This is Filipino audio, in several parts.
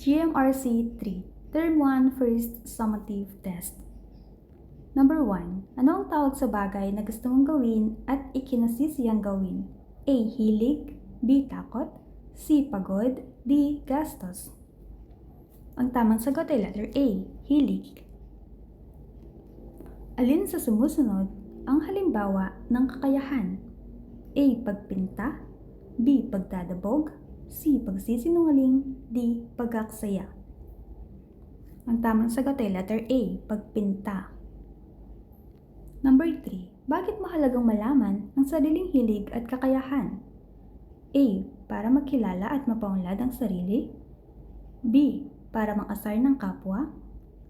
GMRC 3, Term 1, First Summative Test. Number 1. Ano ang tawag sa bagay na gusto mong gawin at ikinasisiyang gawin? A. Hilig, B. Takot, C. Pagod, D. Gastos. Ang tamang sagot ay letter A. Hilig. Alin sa sumusunod ang halimbawa ng kakayahan? A. Pagpinta, B. Pagdadabog, C. Pagsisinungaling, D. Pag-aksaya. Ang tamang sagot ay letter A. Pagpinta. Number 3. Bakit mahalagang malaman ang sariling hilig at kakayahan? A. Para makilala at mapaunlad ang sarili, B. Para mang-asar ng kapwa,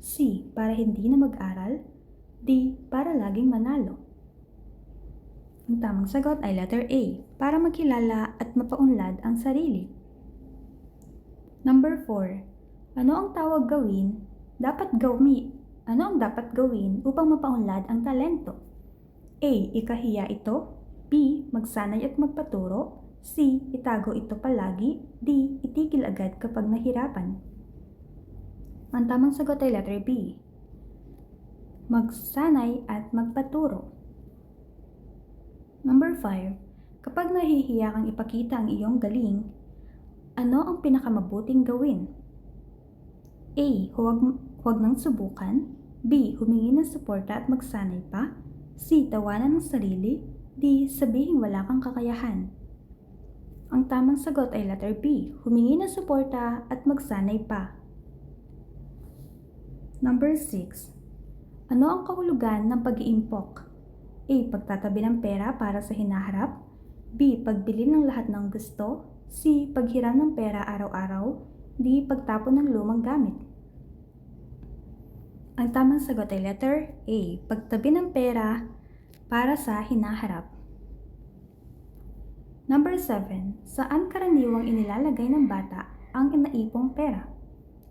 C. Para hindi na mag-aral, D. Para laging manalo. Ang tamang sagot ay letter A. Para makilala at mapaunlad ang sarili. Number 4. Ano ang dapat gawin upang mapaunlad ang talento? A. Ikahiya ito, B. Magsanay at magpaturo, C. Itago ito palagi, D. Itigil agad kapag nahirapan. Ang tamang sagot ay letter B. Magsanay at magpaturo. Number 5. Kapag nahihiya kang ipakita ang iyong galing, ano ang pinakamabuting gawin? A. Huwag nang subukan, B. Humingi ng suporta at magsanay pa, C. Tawanan ng sarili, D. Sabihin wala kang kakayahan. Ang tamang sagot ay letter B. Humingi ng suporta at magsanay pa. Number 6. Ano ang kahulugan ng pag-iimpok? A. Pagtatabi ng pera para sa hinaharap, B. Pagbili ng lahat ng gusto, C. Paghiram ng pera araw-araw, D. Pagtapon ng lumang gamit. Ang tamang sagot ay letter A. Pagtabi ng pera para sa hinaharap. Number 7. Saan karaniwang inilalagay ng bata ang inaipong pera?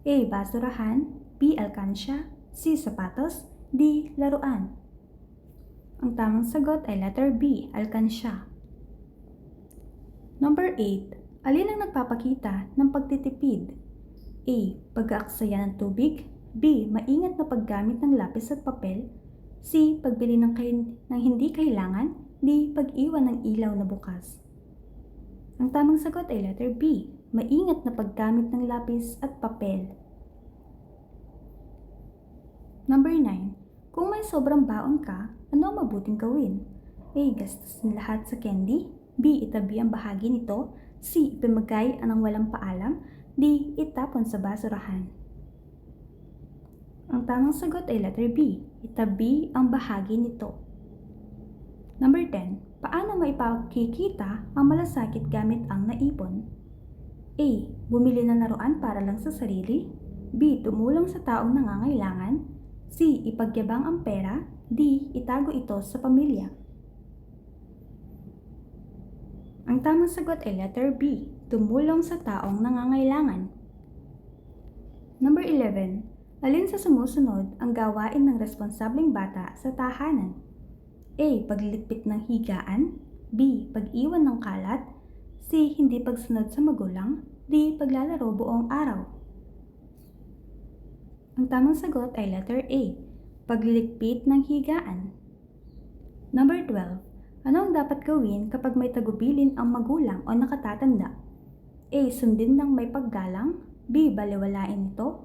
A. Basurahan, B. Alkansya, C. Sapatos, D. Laruan. Ang tamang sagot ay letter B. Alkansya. Number 8. Alin ang nagpapakita ng pagtitipid? A. Pag-aaksaya ng tubig, B. Maingat na paggamit ng lapis at papel, C. Pagbili ng hindi kailangan, D. Pag-iwan ng ilaw na bukas. Ang tamang sagot ay letter B. Maingat na paggamit ng lapis at papel. Number 9. Kung may sobrang baon ka, ano ang mabuting gawin? A. Gastusin lahat sa candy, B. Itabi ang bahagi nito, C. Ipamagay ang walang paalam, D. Itapon sa basurahan. Ang tamang sagot ay letter B. Itabi ang bahagi nito. Number 10. Paano maipakikita ang malasakit gamit ang naipon? A. Bumili ng laruan para lang sa sarili, B. Tumulong sa taong nangangailangan, C. Ipagyabang ang pera, D. Itago ito sa pamilya. Ang tamang sagot ay letter B. Tumulong sa taong nangangailangan. Number 11. Alin sa sumusunod ang gawain ng responsableng bata sa tahanan? A. Pagliligpit ng higaan, B. Pag-iwan ng kalat, C. Hindi pagsunod sa magulang, D. Paglalaro buong araw. Ang tamang sagot ay letter A. Pagliligpit ng higaan. Number 12. Ano ang dapat gawin kapag may tagubilin ang magulang o nakatatanda? A. Sundin ng may paggalang, B. Baliwalain ito,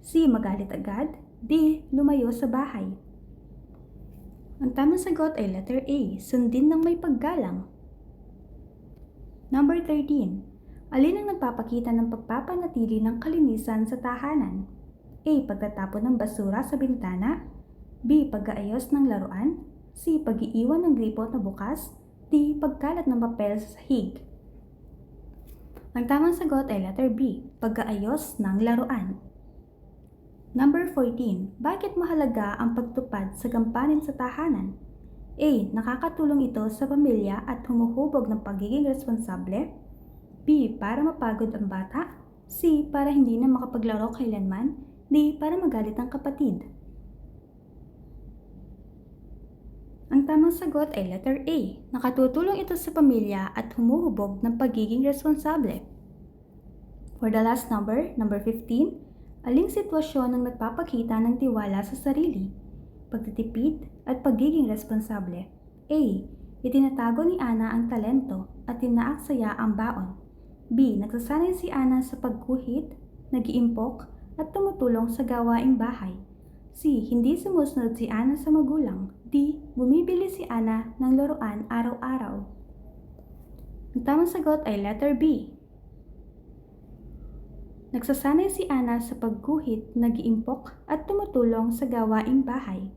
C. Magalit agad, D. Lumayo sa bahay. Ang tamang sagot ay letter A. Sundin ng may paggalang. Number 13. Alin ang nagpapakita ng pagpapanatili ng kalinisan sa tahanan? A. Pagtatapon ng basura sa bintana, B. Pag-aayos ng laruan, C. Pag-iiwan ng gripot na bukas, D. Pagkalat ng papel sa sahig. Ang tamang sagot ay letter B. Pag-aayos ng laruan. Number 14. Bakit mahalaga ang pagtupad sa gampanin sa tahanan? A. Nakakatulong ito sa pamilya at humuhubog ng pagiging responsable, B. Para mapagod ang bata, C. Para hindi na makapaglaro kailanman, D. Para magalit ang kapatid. Ang tamang sagot ay letter A. Nakatutulong ito sa pamilya at humuhubog ng pagiging responsable. For the last number 15, aling sitwasyon ang nagpapakita ng tiwala sa sarili, pagtitipid at pagiging responsable? A. Itinatago ni Ana ang talento at tinaaksaya ang baon. B. Nagsasanay si Ana sa pagguhit, nag-iimpok at tumutulong sa gawaing bahay. C. Hindi sumusunod si Ana sa magulang. D. Bumibili si Ana ng laruan araw-araw. Ang tamang sagot ay letter B. Nagsasanay si Ana sa pagguhit, nag-iimpok at tumutulong sa gawaing bahay.